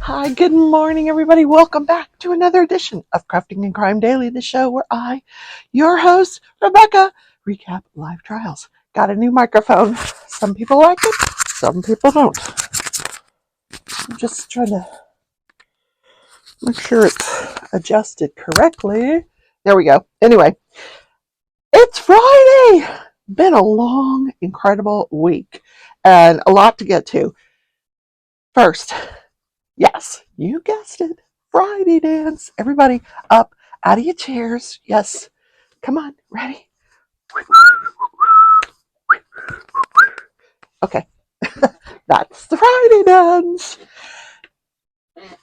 Hi, good morning, everybody. Welcome back to another edition of Crafting and Crime Daily, the show where I, your host, Rebecca, recap live trials. Got a new microphone. Some people like it, some people don't. I'm just trying to make sure it's adjusted correctly. There we go. Anyway, it's Friday. Been a long, incredible week and a lot to get to. First, yes, you guessed it. Friday dance. Everybody up out of your chairs. Yes. Come on. Ready? Okay. That's the Friday dance.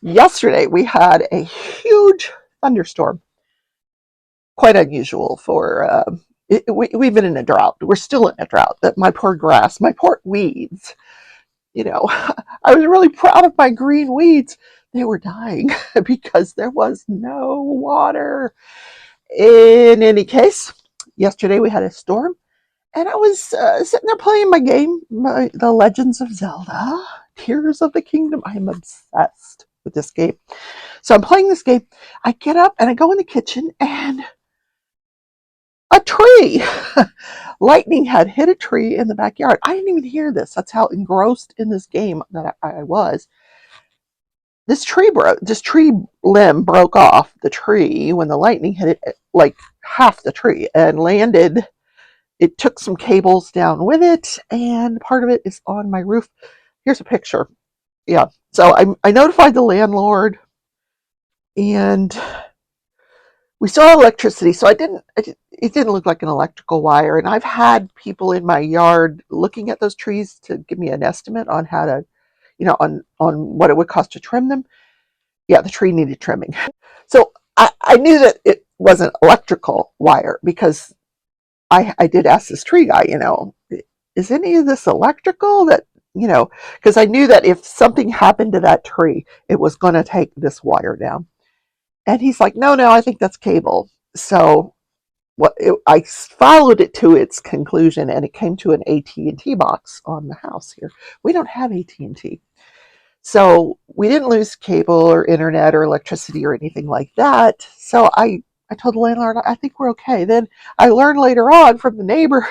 Yesterday we had a huge thunderstorm. Quite unusual for we've been in a drought. We're still in a drought. That my poor grass, my poor weeds. I was really proud of my green weeds. They were dying because there was no water. In any case, yesterday we had a storm, and I was sitting there playing my game, The Legends of Zelda, Tears of the Kingdom. I am obsessed with this game. So I'm playing this game. I get up and I go in the kitchen, and a tree, lightning had hit a tree in the backyard. I didn't even hear this. That's how engrossed in this game that I was. This tree limb broke off the tree when the lightning hit it, like half the tree, and landed. It took some cables down with it, and part of it is on my roof. Here's a picture. Yeah. So I notified the landlord, and we saw electricity. So it didn't look like an electrical wire. And I've had people in my yard looking at those trees to give me an estimate on how to, on what it would cost to trim them. Yeah, the tree needed trimming. So I knew that it wasn't electrical wire because I did ask this tree guy, is any of this electrical that, because I knew that if something happened to that tree, it was going to take this wire down. And he's like, no, I think that's cable. So I followed it to its conclusion, and it came to an AT&T box on the house here. We don't have AT&T. So we didn't lose cable or internet or electricity or anything like that. So I told the landlord, I think we're okay. Then I learned later on from the neighbor,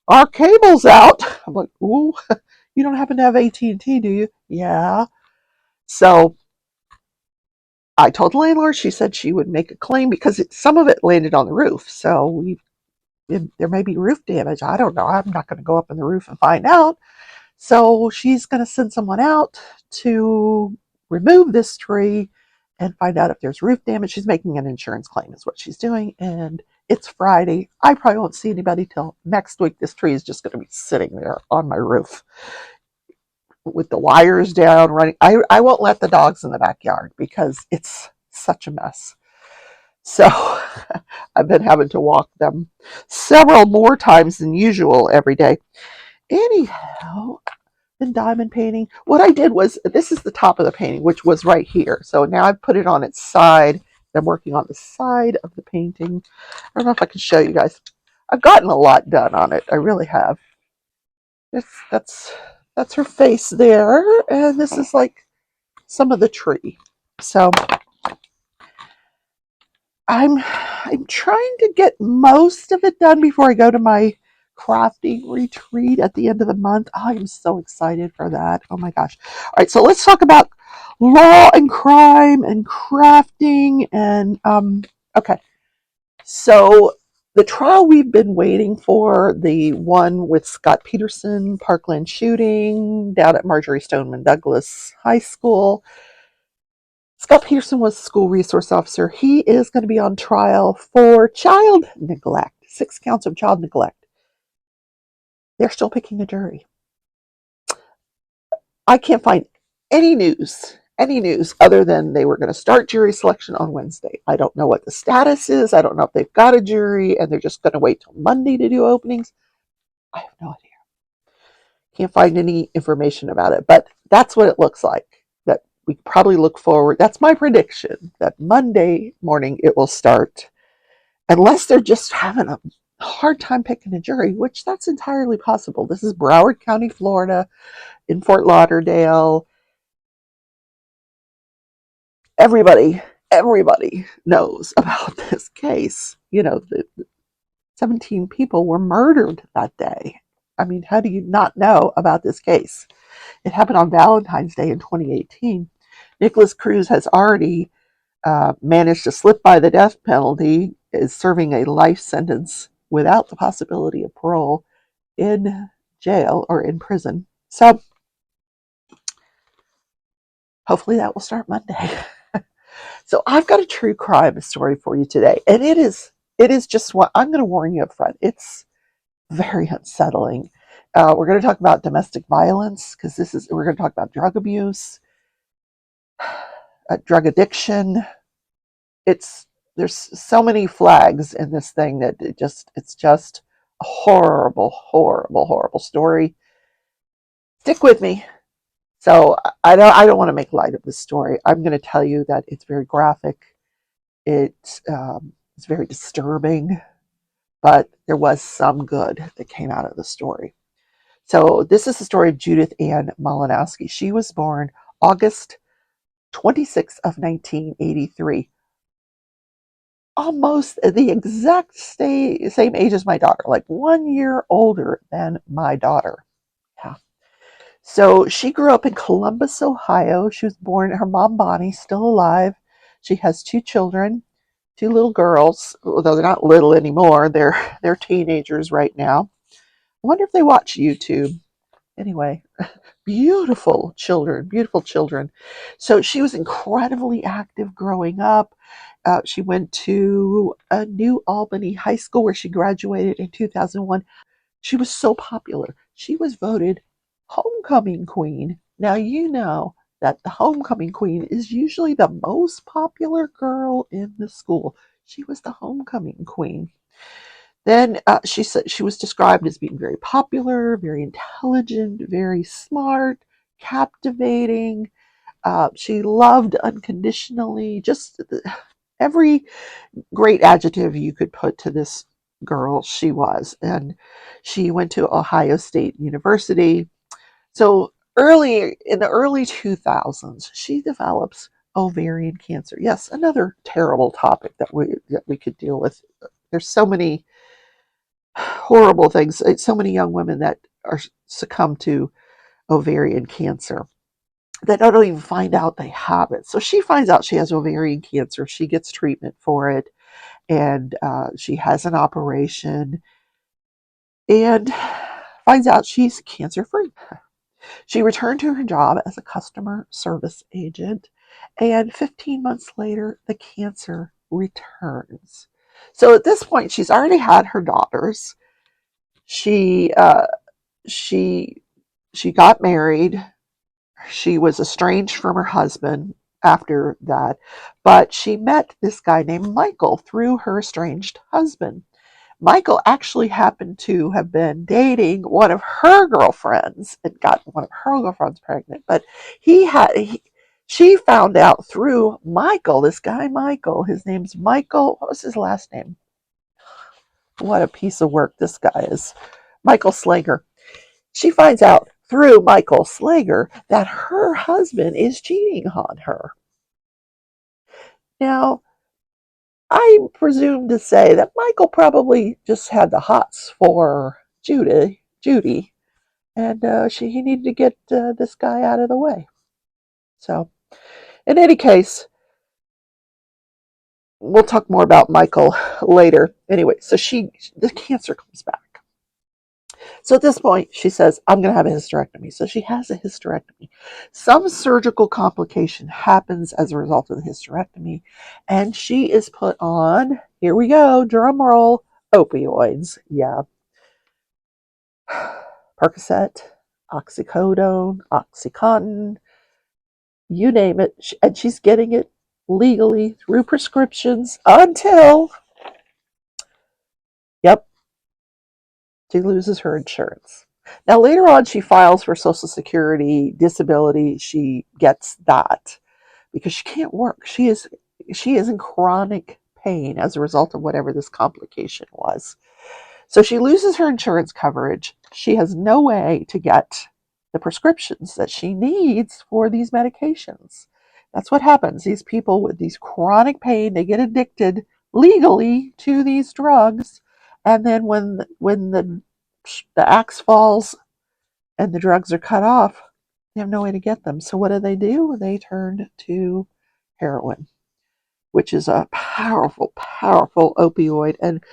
our cable's out. I'm like, ooh, you don't happen to have AT&T, do you? Yeah. So I told the landlord, she said she would make a claim because some of it landed on the roof. So there may be roof damage. I don't know. I'm not going to go up on the roof and find out. So she's going to send someone out to remove this tree and find out if there's roof damage. She's making an insurance claim is what she's doing. And it's Friday. I probably won't see anybody till next week. This tree is just going to be sitting there on my roof with the wires down running. I won't let the dogs in the backyard because it's such a mess. So I've been having to walk them several more times than usual every day. Anyhow, in diamond painting, what I did was, this is the top of the painting, which was right here. So now I've put it on its side. I'm working on the side of the painting. I don't know if I can show you guys. I've gotten a lot done on it. I really have. That's her face there, and this is like some of the tree. So I'm trying to get most of it done before I go to my crafting retreat at the end of the month. I am so excited for that. Oh my gosh. All right, so let's talk about law and crime and crafting and okay. So the trial we've been waiting for, the one with Scott Peterson, Parkland shooting down at Marjorie Stoneman Douglas High School. Scott Peterson was a school resource officer. He is going to be on trial for child neglect, 6 counts of child neglect. They're still picking a jury. I can't find any news other than they were going to start jury selection on Wednesday. I don't know what the status is. I don't know if they've got a jury and they're just going to wait till Monday to do openings. I have no idea. Can't find any information about it, but that's what it looks like. That we probably look forward. That's my prediction that Monday morning it will start, unless they're just having a hard time picking a jury, which that's entirely possible. This is Broward County, Florida, in Fort Lauderdale. everybody knows about this case. The 17 people were murdered that day. I mean, how do you not know about this case? It happened on Valentine's Day in 2018. Nicholas Cruz has already managed to slip by the death penalty, is serving a life sentence without the possibility of parole in jail or in prison. So hopefully that will start Monday. So I've got a true crime story for you today, and it is just what I'm going to warn you up front. It's very unsettling. We're going to talk about domestic violence because we're going to talk about drug abuse, drug addiction. There's so many flags in this thing that it's just a horrible, horrible, horrible story. Stick with me. So I don't want to make light of this story. I'm going to tell you that it's very graphic. It's very disturbing, but there was some good that came out of the story. So this is the story of Judith Ann Malinowski. She was born August 26th of 1983. Almost the exact same age as my daughter, like 1 year older than my daughter. Yeah. So she grew up in Columbus, Ohio. She was born, her mom, Bonnie, still alive. She has 2 children, 2 little girls, although they're not little anymore. They're teenagers right now. I wonder if they watch YouTube. Anyway, beautiful children, beautiful children. So she was incredibly active growing up. She went to a New Albany High School where she graduated in 2001. She was so popular. She was voted homecoming queen. Now, you know that the homecoming queen is usually the most popular girl in the school. She was the homecoming queen. Then she said she was described as being very popular, very intelligent, very smart, captivating. She loved unconditionally. Just every great adjective you could put to this girl, she was. And she went to Ohio State University. So in the early 2000s, she develops ovarian cancer. Yes, another terrible topic that we could deal with. There's so many horrible things. So many young women that are succumb to ovarian cancer that don't even find out they have it. So she finds out she has ovarian cancer. She gets treatment for it, and she has an operation and finds out she's cancer free. She returned to her job as a customer service agent, and 15 months later, the cancer returns. So at this point, she's already had her daughters. She she she got married. She was estranged from her husband after that, but she met this guy named Michael through her estranged husband. Michael actually happened to have been dating one of her girlfriends and got one of her girlfriends pregnant, but she found out through Michael, this guy Michael, his name's Michael, what was his last name? What a piece of work this guy is. Michael Slager. She finds out through Michael Slager that her husband is cheating on her. Now, I presume to say that Michael probably just had the hots for Judy, and he needed to get this guy out of the way. So, in any case, we'll talk more about Michael later. Anyway, so the cancer comes back. So at this point, she says, I'm going to have a hysterectomy. So she has a hysterectomy. Some surgical complication happens as a result of the hysterectomy, and she is put on, here we go, drum roll, opioids. Yeah. Percocet, oxycodone, Oxycontin, you name it. And she's getting it legally through prescriptions until, yep, she loses her insurance. Now, later on, she files for Social Security, disability. She gets that because she can't work. She is in chronic pain as a result of whatever this complication was. So she loses her insurance coverage. She has no way to get the prescriptions that she needs for these medications That's what happens. These people with these chronic pain, they get addicted legally to these drugs, and then when the axe falls and the drugs are cut off, they have no way to get them. So what do? They turn to heroin, which is a powerful, powerful opioid and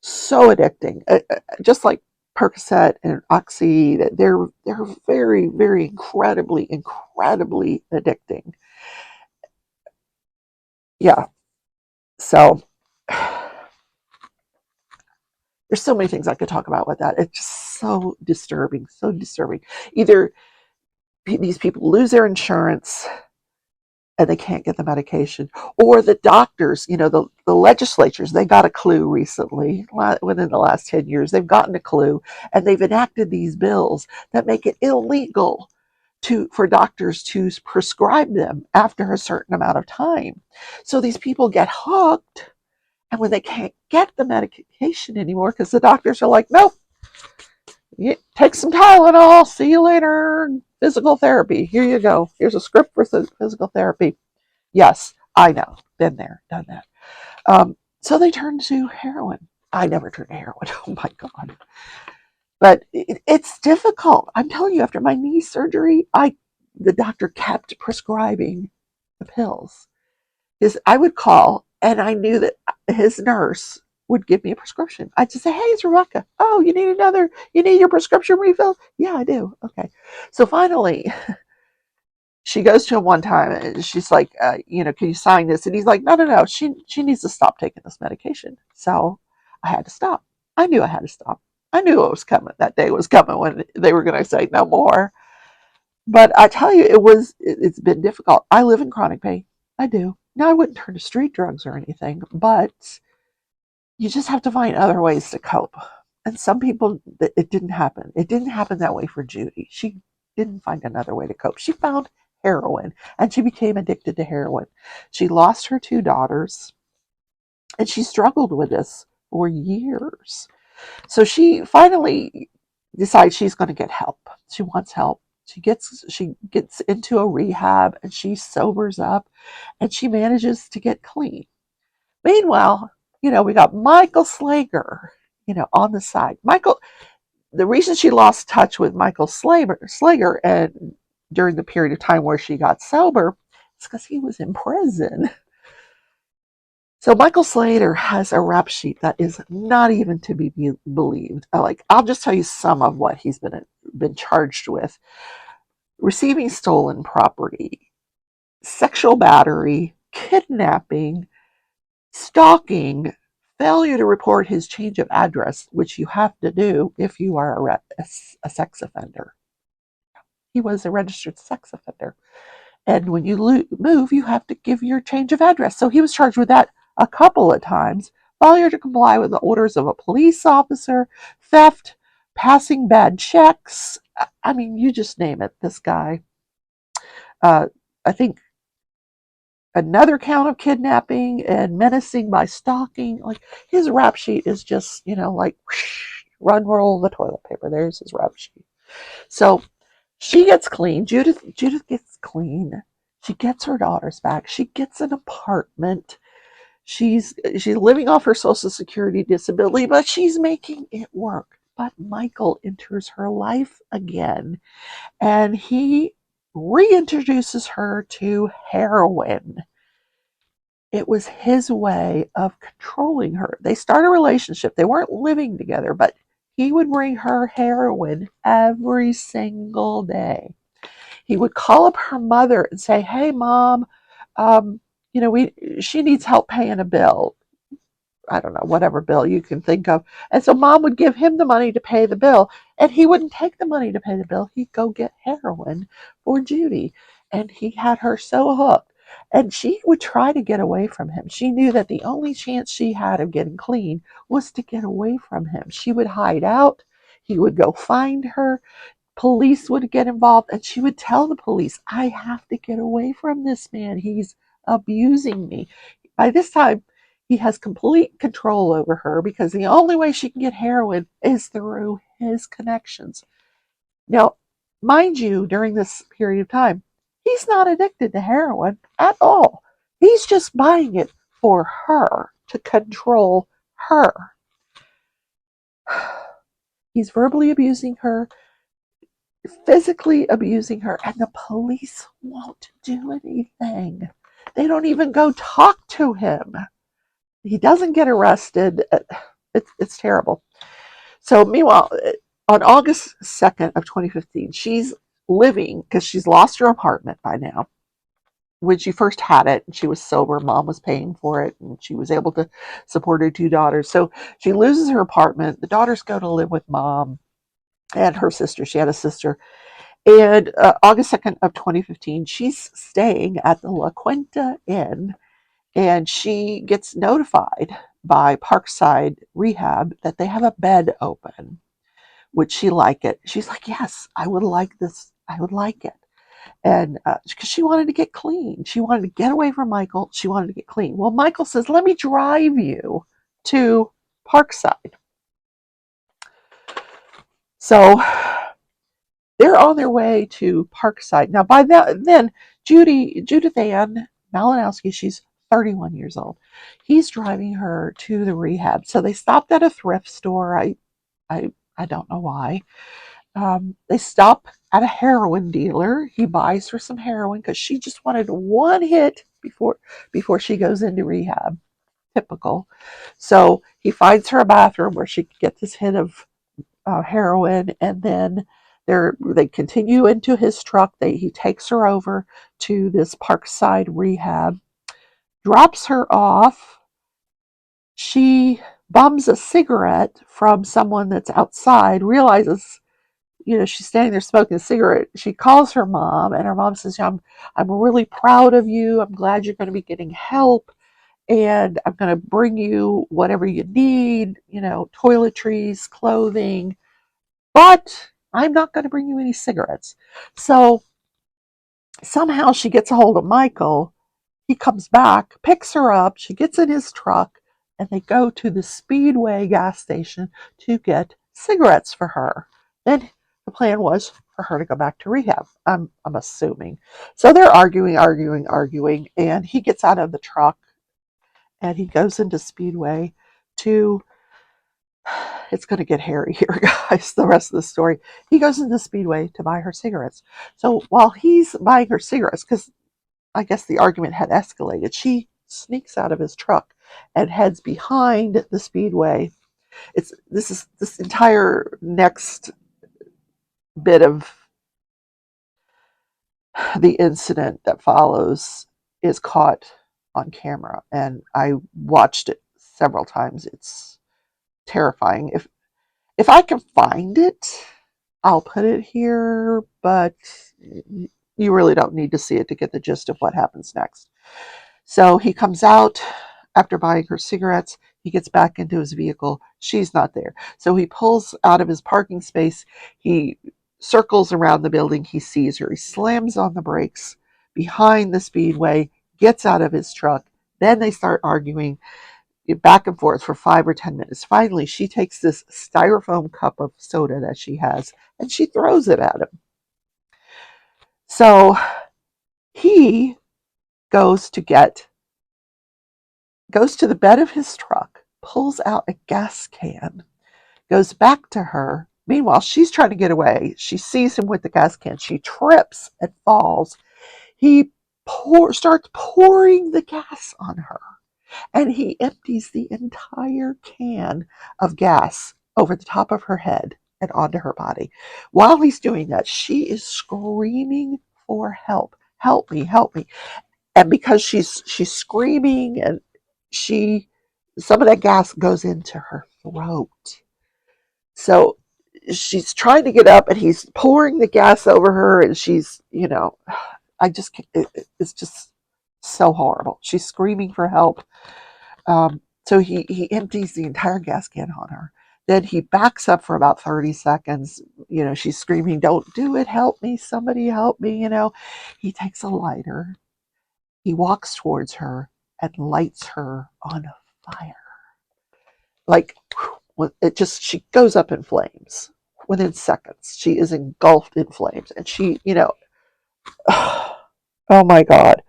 so addicting. Just like Percocet and Oxy, they're very, very incredibly, incredibly addicting. Yeah. So there's so many things I could talk about with that. It's just so disturbing, so disturbing. Either these people lose their insurance and they can't get the medication, or the doctors, the legislatures, they got a clue recently, within the last 10 years, they've gotten a clue, and they've enacted these bills that make it illegal for doctors to prescribe them after a certain amount of time. So these people get hooked, and when they can't get the medication anymore, because the doctors are like, nope, take some Tylenol, see you later, physical therapy, here you go, here's a script for physical therapy. Yes, I know, been there, done that. So they turn to heroin. I never turned to heroin. Oh my God. But it's difficult. I'm telling you, after my knee surgery, the doctor kept prescribing the pills. I would call, and I knew that his nurse would give me a prescription. I'd just say, hey, it's Rebecca. Oh, you need your prescription refilled? Yeah, I do. Okay. So finally, she goes to him one time and she's like, can you sign this? And he's like, no. She needs to stop taking this medication. So I had to stop. I knew I had to stop. I knew it was coming. That day was coming when they were going to say no more. But I tell you, it's been difficult. I live in chronic pain. I do. Now, I wouldn't turn to street drugs or anything, but you just have to find other ways to cope. And some people, it didn't happen. It didn't happen that way for Judy. She didn't find another way to cope. She found heroin and she became addicted to heroin. She lost her 2 daughters and she struggled with this for years. So she finally decides she's going to get help. She wants help. She gets into a rehab and she sobers up and she manages to get clean. Meanwhile, we got Michael Slager, on the side. The reason she lost touch with Michael Slager and during the period of time where she got sober is because he was in prison. So Michael Slater has a rap sheet that is not even to be believed. I'll just tell you some of what he's been charged with: receiving stolen property, sexual battery, kidnapping, stalking, failure to report his change of address, which you have to do if you are a sex offender. He was a registered sex offender. And when you move, you have to give your change of address. So he was charged with that a couple of times. Failure to comply with the orders of a police officer, theft, passing bad checks. I mean, you just name it, this guy. I think another count of kidnapping and menacing by stalking. Like, his rap sheet is just, like, whoosh, run roll the toilet paper. There's his rap sheet. So she gets clean. Judith gets clean. She gets her daughters back. She gets an apartment. She's living off her Social Security disability, but she's making it work. But Michael enters her life again, and he reintroduces her to heroin. It was his way of controlling her. They start a relationship. They weren't living together, but he would bring her heroin every single day. He would call up her mother and say, "Hey, Mom, she needs help paying a bill. I don't know, whatever bill you can think of." And so Mom would give him the money to pay the bill, and he wouldn't take the money to pay the bill. He'd go get heroin for Judy, and he had her so hooked. And she would try to get away from him. She knew that the only chance she had of getting clean was to get away from him. She would hide out. He would go find her. Police would get involved, and she would tell the police, "I have to get away from this man. He's abusing me." By this time, he has complete control over her because the only way she can get heroin is through his connections. Now, mind you, during this period of time, he He's not addicted to heroin at all. He's just buying it for her, to control her. He's verbally abusing her, physically abusing her, and the police won't do anything. They don't even go talk to him. He doesn't get arrested. It's terrible. So meanwhile, on August 2nd of 2015, she's living, because she's lost her apartment by now. When she first had it, she was sober, mom was paying for it, and she was able to support her 2 daughters. So she loses her apartment. The daughters go to live with mom and her sister. She had a sister. And August 2nd of 2015, she's staying at the La Quinta Inn, and she gets notified by Parkside Rehab that they have a bed open. Would she like it? She's like, yes, I would like this. I would like it. And because she wanted to get clean. She wanted to get away from Michael. She wanted to get clean. Well, Michael says, let me drive you to Parkside. So they're on their way to Parkside. Now, by then, Judith Ann Malinowski, she's 31 years old. He's driving her to the rehab. So they stopped at a thrift store. I don't know why. They stop at a heroin dealer. He buys her some heroin because she just wanted one hit before she goes into rehab. Typical. So he finds her a bathroom where she can get this hit of heroin, and then they continue into his truck. He takes her over to this Parkside Rehab, drops her off. She bums a cigarette from someone that's outside, realizes, she's standing there smoking a cigarette. She calls her mom, and her mom says, I'm really proud of you. I'm glad you're going to be getting help, and I'm going to bring you whatever you need, toiletries, clothing, but I'm not going to bring you any cigarettes. So somehow she gets a hold of Michael. He comes back, picks her up. She gets in his truck, and they go to the Speedway gas station to get cigarettes for her. Then the plan was for her to go back to rehab. I'm assuming. So they're arguing, and he gets out of the truck and he goes into Speedway to. It's going to get hairy here, guys, the rest of the story. He goes into Speedway to buy her cigarettes. So while he's buying her cigarettes, because I guess the argument had escalated, she sneaks out of his truck and heads behind the Speedway. This entire next bit of the incident that follows is caught on camera, and I watched it several times. It's terrifying. If I can find it, I'll put it here, but you really don't need to see it to get the gist of what happens next. So he comes out after buying her cigarettes. He gets back into his vehicle. She's not there. So he pulls out of his parking space. He circles around the building. He sees her. He slams on the brakes behind the Speedway, gets out of his truck. Then they start arguing back and forth for 5 or 10 minutes. Finally, she takes this styrofoam cup of soda that she has and she throws it at him. So he goes to the bed of his truck, pulls out a gas can, goes back to her. Meanwhile, she's trying to get away. She sees him with the gas can. She trips and falls. He starts pouring the gas on her, and he empties the entire can of gas over the top of her head and onto her body. While he's doing that, she is screaming for help. Help me, help me. And because she's screaming, and some of that gas goes into her throat. So she's trying to get up, and he's pouring the gas over her, and she's, it's just so horrible. She's screaming for help. So he empties the entire gas can on her. Then he backs up for about 30 seconds. She's screaming, don't do it. Help me. Somebody help me. He takes a lighter. He walks towards her and lights her on fire. Like, she goes up in flames within seconds. She is engulfed in flames. And she, Oh my God.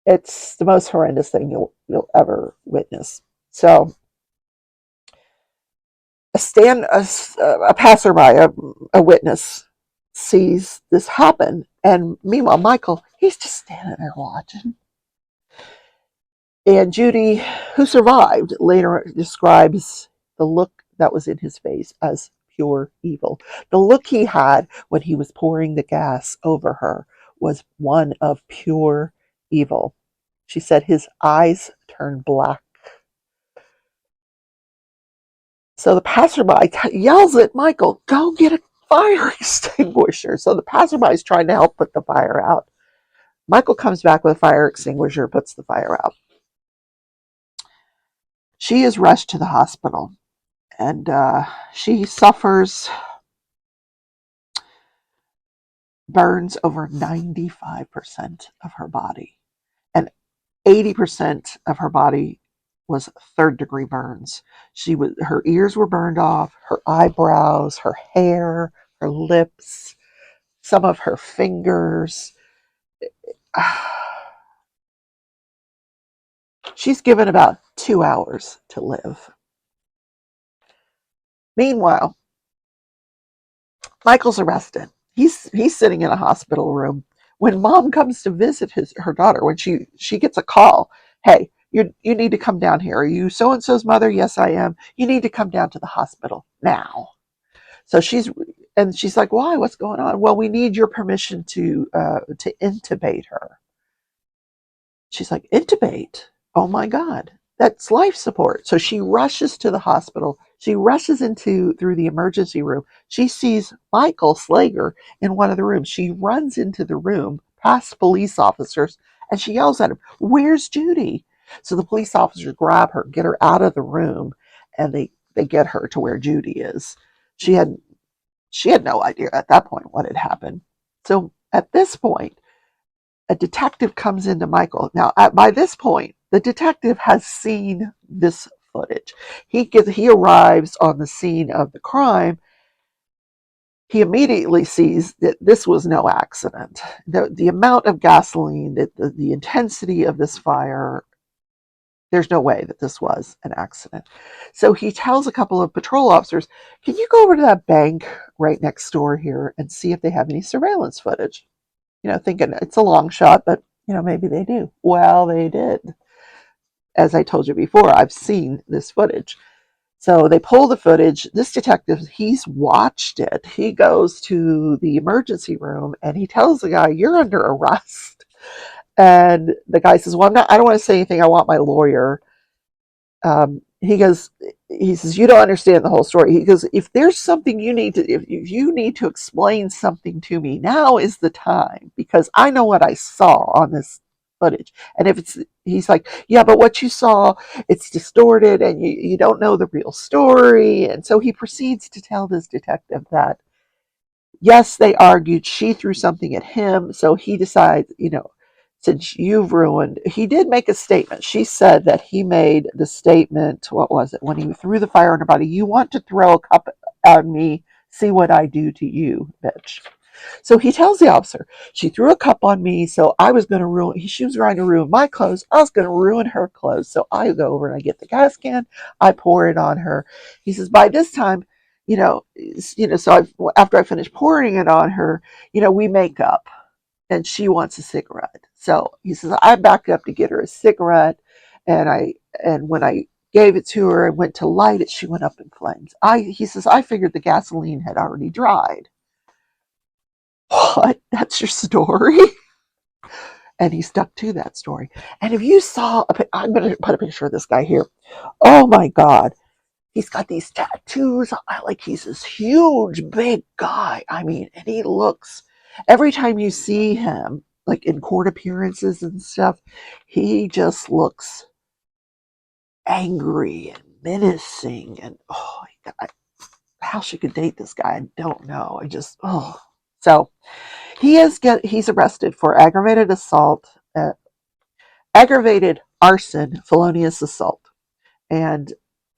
It's the most horrendous thing you'll ever witness. So a passerby, a witness, sees this happen, and meanwhile, Michael, he's just standing there watching. And Judy, who survived, later describes the look that was in his face as pure evil. The look he had when he was pouring the gas over her was one of pure evil. She said his eyes turned black. So the passerby yells at Michael, go get a fire extinguisher. So the passerby is trying to help put the fire out. Michael comes back with a fire extinguisher, puts the fire out. She is rushed to the hospital, and she suffers burns over 95% of her body, and 80% of her body was third-degree burns. Her ears were burned off, her eyebrows, her hair, her lips, some of her fingers. She's given about 2 hours to live. Meanwhile, Michael's arrested. He's sitting in a hospital room. When mom comes to visit her daughter, when she gets a call, hey, you need to come down here. Are you so and so's mother? Yes, I am. You need to come down to the hospital now. So she's like, why? What's going on? Well, we need your permission to intubate her. She's like, intubate? Oh my God, that's life support. So she rushes to the hospital. She rushes through the emergency room. She sees Michael Slager in one of the rooms. She runs into the room past police officers and she yells at him, where's Judy? So the police officers grab her, get her out of the room, and they get her to where Judy is. She had no idea at that point what had happened. So at this point, a detective comes into Michael. Now, by this point, the detective has seen this footage. He arrives on the scene of the crime. He immediately sees that this was no accident. The amount of gasoline, the intensity of this fire, there's no way that this was an accident. So he tells a couple of patrol officers, can you go over to that bank right next door here and see if they have any surveillance footage? Thinking it's a long shot, but maybe they do. Well, they did. As I told you before, I've seen this footage. So they pull the footage. This detective, he's watched it. He goes to the emergency room and he tells the guy, you're under arrest. And the guy says, well, I don't want to say anything. I want my lawyer. He says, you don't understand the whole story. He goes, if there's something if you need to explain something to me, now is the time, because I know what I saw on this footage. And he's like, yeah, but what you saw, it's distorted and you don't know the real story. And so he proceeds to tell this detective that, yes, they argued, she threw something at him. So he decides, since you've ruined, he did make a statement. She said that he made the statement, what was it, when he threw the fire on her body, you want to throw a cup at me, see what I do to you, bitch. So he tells the officer, she threw a cup on me, so I was going to she was trying to ruin my clothes. I was going to ruin her clothes. So I go over and I get the gas can, I pour it on her. He says, by this time, so after I finish pouring it on her, we make up and she wants a cigarette. So he says, I backed up to get her a cigarette, and when I gave it to her and went to light it, she went up in flames. He says, I figured the gasoline had already dried. What? That's your story? And he stuck to that story. And if you saw, I'm going to put a picture of this guy here. Oh my God. He's got these tattoos. Like he's this huge, big guy. I mean, and he looks, every time you see him, like in court appearances and stuff, he just looks angry and menacing. And oh, God, how she could date this guy, I don't know. So he's arrested for aggravated assault, aggravated arson, felonious assault, and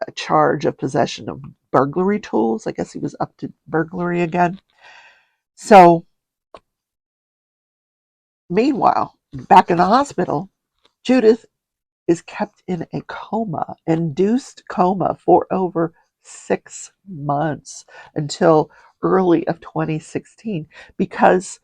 a charge of possession of burglary tools. I guess he was up to burglary again. So Meanwhile, back in the hospital, Judith is kept in a coma, induced coma, for over 6 months until early of 2016 because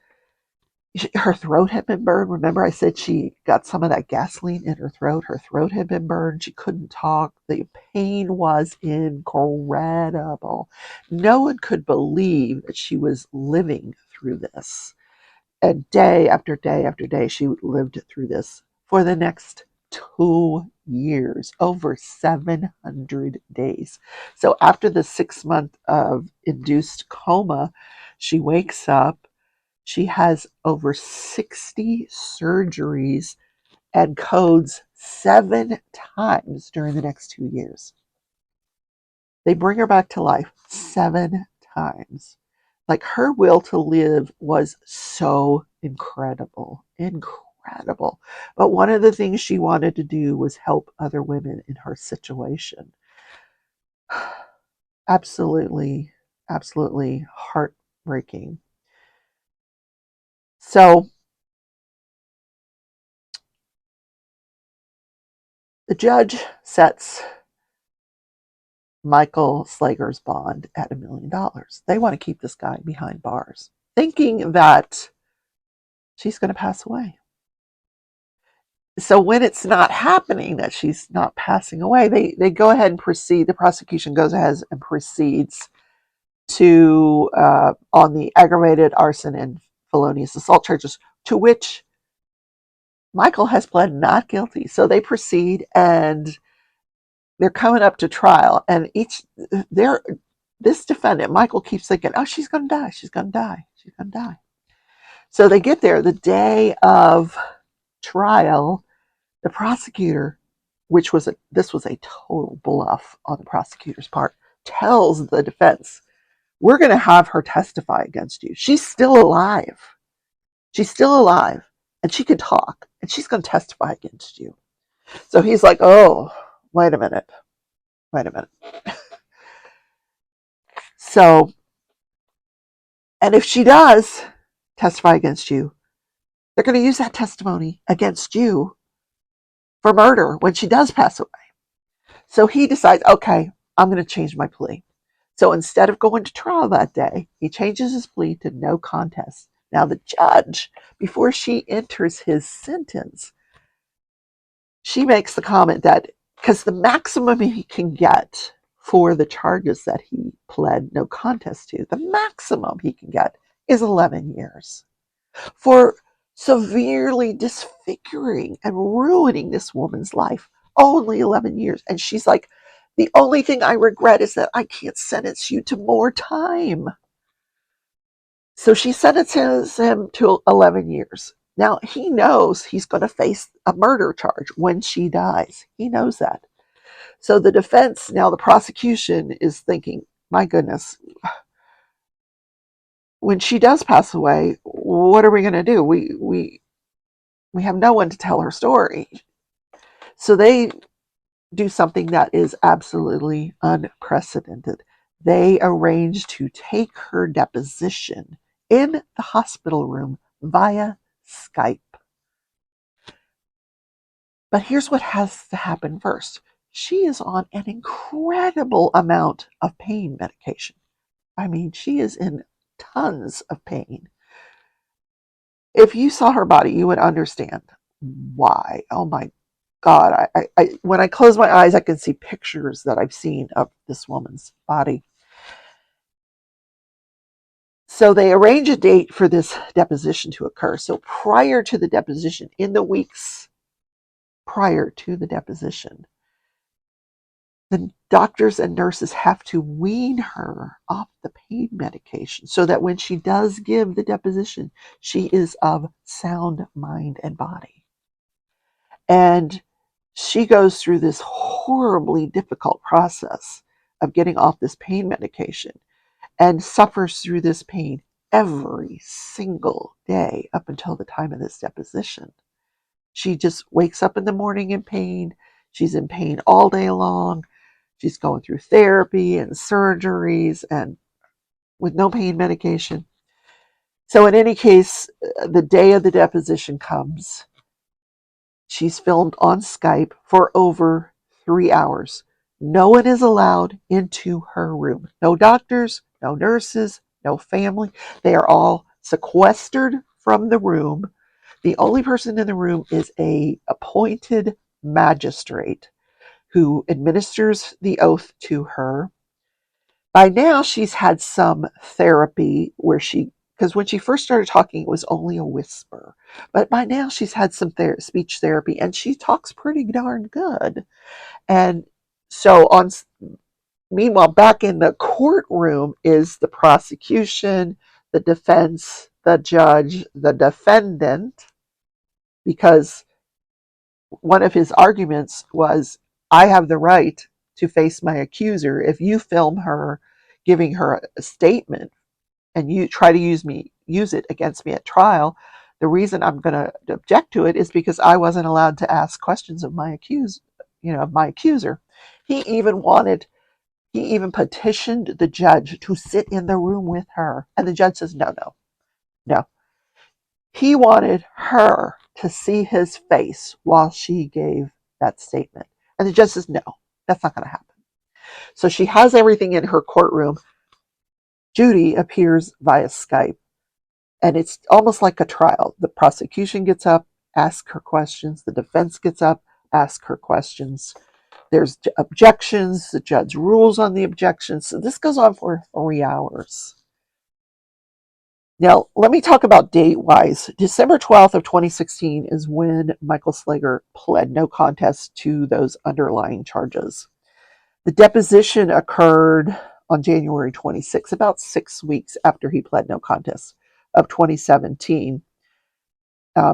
her throat had been burned. Remember, I said she got some of that gasoline in her throat. Her throat had been burned. She couldn't talk. The pain was incredible. No one could believe that she was living through this. And day after day after day, she lived through this for the next 2 years, over 700 days. So after the 6 month of induced coma, she wakes up. She has over 60 surgeries and codes 7 times during the next 2 years. They bring her back to life 7 times. Like, her will to live was so incredible, incredible. But one of the things she wanted to do was help other women in her situation. Absolutely, absolutely heartbreaking. So the judge sets Michael Slager's bond at $1 million. They want to keep this guy behind bars, thinking that she's going to pass away. So when it's not happening, that she's not passing away, they go ahead and proceed. The prosecution goes ahead and proceeds to on the aggravated arson and felonious assault charges, to which Michael has pled not guilty. So they proceed, and they're coming up to trial, and this defendant, Michael, keeps thinking, oh, she's going to die, she's going to die, she's going to die. So they get there the day of trial. The prosecutor, this was a total bluff on the prosecutor's part, tells the defense, we're going to have her testify against you. She's still alive. She's still alive, and she can talk, and she's going to testify against you. So he's like, oh, wait a minute. So, and if she does testify against you, they're going to use that testimony against you for murder when she does pass away. So he decides, okay, I'm going to change my plea. So instead of going to trial that day, he changes his plea to no contest. Now the judge, before she enters his sentence, she makes the comment that, because the maximum he can get for the charges that he pled no contest to, the maximum he can get is 11 years for severely disfiguring and ruining this woman's life. Only 11 years. And she's like, the only thing I regret is that I can't sentence you to more time. So she sentences him to 11 years. Now, he knows he's going to face a murder charge when she dies. He knows that. So the defense, now the prosecution, is thinking, my goodness, when she does pass away, what are we going to do? We have no one to tell her story. So they do something that is absolutely unprecedented. They arrange to take her deposition in the hospital room via Skype. But here's what has to happen first. She is on an incredible amount of pain medication. I mean, she is in tons of pain. If you saw her body, you would understand why. Oh my God. I when I close my eyes, I can see pictures that I've seen of this woman's body. So they arrange a date for this deposition to occur. So prior to the deposition, in the weeks prior to the deposition, the doctors and nurses have to wean her off the pain medication so that when she does give the deposition, she is of sound mind and body. And she goes through this horribly difficult process of getting off this pain medication and suffers through this pain every single day up until the time of this deposition. She just wakes up in the morning in pain. She's in pain all day long. She's going through therapy and surgeries and with no pain medication. So in any case, the day of the deposition comes. She's filmed on Skype for over 3 hours. No one is allowed into her room. No doctors, no nurses, no family. They are all sequestered from the room. The only person in the room is a appointed magistrate who administers the oath to her. By now, she's had some therapy where because when she first started talking, it was only a whisper. But by now, she's had some speech therapy, and she talks pretty darn good. And so, meanwhile, back in the courtroom is the prosecution, the defense, the judge, the defendant, because one of his arguments was, I have the right to face my accuser. If you film her giving her a statement and you try to use it against me at trial, the reason I'm going to object to it is because I wasn't allowed to ask questions of my accuser. He even petitioned the judge to sit in the room with her, and the judge says no, no, no. He wanted her to see his face while she gave that statement. And the judge says, no, that's not going to happen. So she has everything in her courtroom. Judy appears via Skype, and it's almost like a trial. The prosecution gets up, asks her questions. The defense gets up, asks her questions. There's objections. The judge rules on the objections. So this goes on for 3 hours. Now, let me talk about date-wise. December 12th of 2016 is when Michael Slager pled no contest to those underlying charges. The deposition occurred on January 26th, about 6 weeks after he pled no contest of 2017.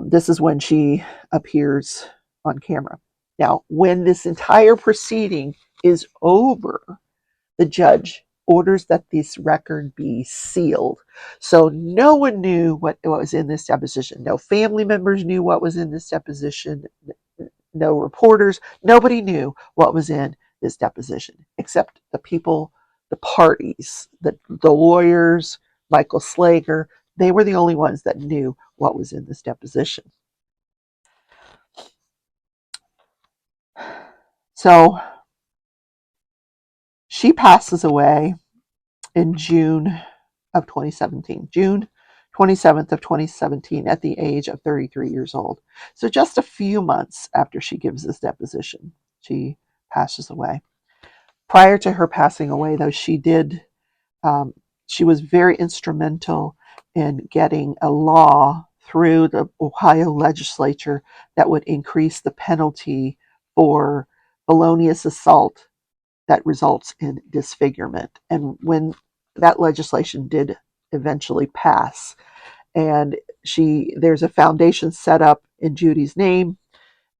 This is when she appears on camera. Now, when this entire proceeding is over, the judge orders that this record be sealed. So no one knew what was in this deposition. No family members knew what was in this deposition. No reporters. Nobody knew what was in this deposition except the people, the parties, the lawyers, Michael Slager. They were the only ones that knew what was in this deposition. So she passes away in June of 2017, June 27th of 2017, at the age of 33 years old. So just a few months after she gives this deposition, she passes away. Prior to her passing away, though, she was very instrumental in getting a law through the Ohio legislature that would increase the penalty for felonious assault that results in disfigurement. And when that legislation did eventually pass, and there's a foundation set up in Judy's name,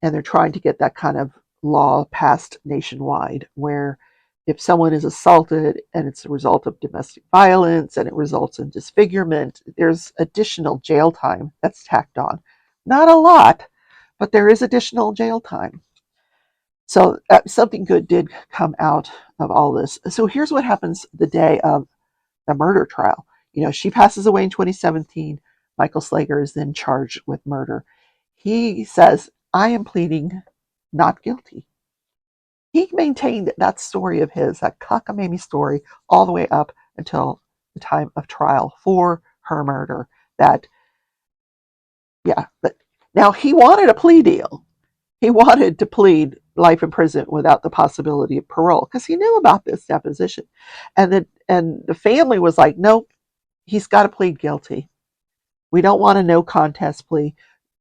and they're trying to get that kind of law passed nationwide, where if someone is assaulted and it's a result of domestic violence and it results in disfigurement, there's additional jail time that's tacked on. Not a lot, but there is additional jail time. So something good did come out of all this. So here's what happens the day of the murder trial. She passes away in 2017. Michael Slager is then charged with murder. He says, I am pleading not guilty. He maintained that story of his, that cockamamie story, all the way up until the time of trial for her murder. But now he wanted a plea deal. He wanted to plead life in prison without the possibility of parole because he knew about this deposition. And the family was like, nope, he's got to plead guilty. We don't want a no contest plea.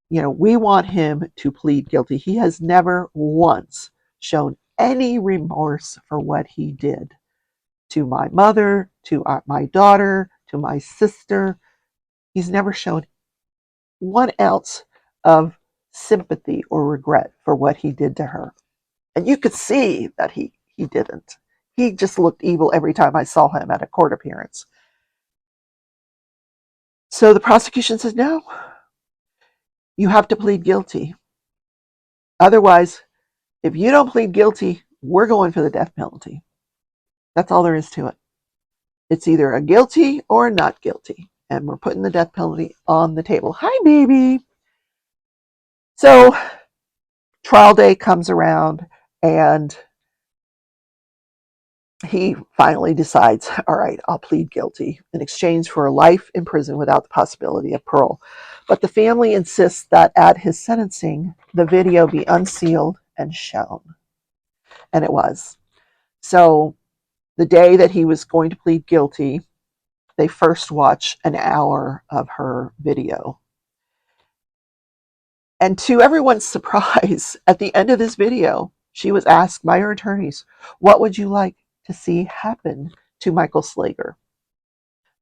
We want him to plead guilty. He has never once shown any remorse for what he did to my mother, to my daughter, to my sister. He's never shown 1 ounce of sympathy or regret for what he did to her. And you could see that he didn't. He just looked evil every time I saw him at a court appearance. So the prosecution says, no, you have to plead guilty. Otherwise, if you don't plead guilty, we're going for the death penalty. That's all there is to it. It's either a guilty or a not guilty. and we're putting the death penalty on the table. Hi, baby. So trial day comes around, and he finally decides, all right, I'll plead guilty in exchange for life in prison without the possibility of parole. But the family insists that at his sentencing, the video be unsealed and shown. And it was. So the day that he was going to plead guilty, they first watch an hour of her video. And to everyone's surprise, at the end of this video, she was asked by her attorneys, what would you like to see happen to Michael Slager?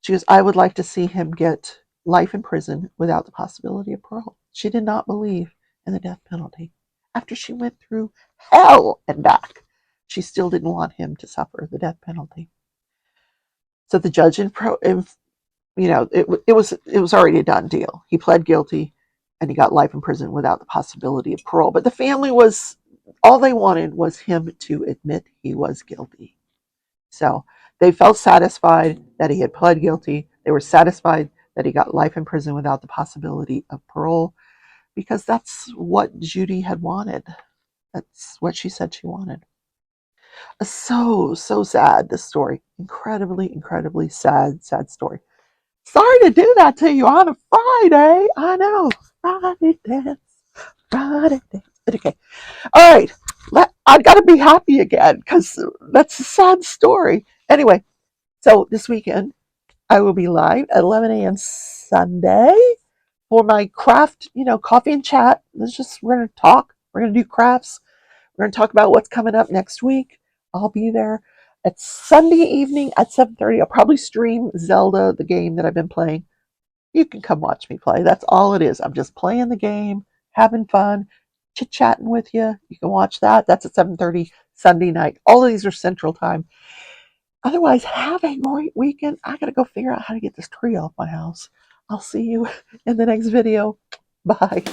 She goes, I would like to see him get life in prison without the possibility of parole. She did not believe in the death penalty. After she went through hell and back, she still didn't want him to suffer the death penalty. So the judge, it was already a done deal. He pled guilty, and he got life in prison without the possibility of parole. But the family all they wanted was him to admit he was guilty. So they felt satisfied that he had pled guilty. They were satisfied that he got life in prison without the possibility of parole, because that's what Judy had wanted. That's what she said she wanted. So sad, this story. Incredibly, incredibly sad story. Sorry to do that to you on a Friday. I know. Friday dance. But okay. All right. I got to be happy again, because that's a sad story. Anyway, so this weekend I will be live at 11 a.m. Sunday for my craft, coffee and chat. We're going to talk. We're going to do crafts. We're going to talk about what's coming up next week. I'll be there. It's Sunday evening at 7:30. I'll probably stream Zelda, the game that I've been playing. You can come watch me play. That's all it is. I'm just playing the game, having fun, chit-chatting with you. You can watch that. That's at 7:30 Sunday night. All of these are Central Time. Otherwise, have a great weekend. I got to go figure out how to get this tree off my house. I'll see you in the next video. Bye.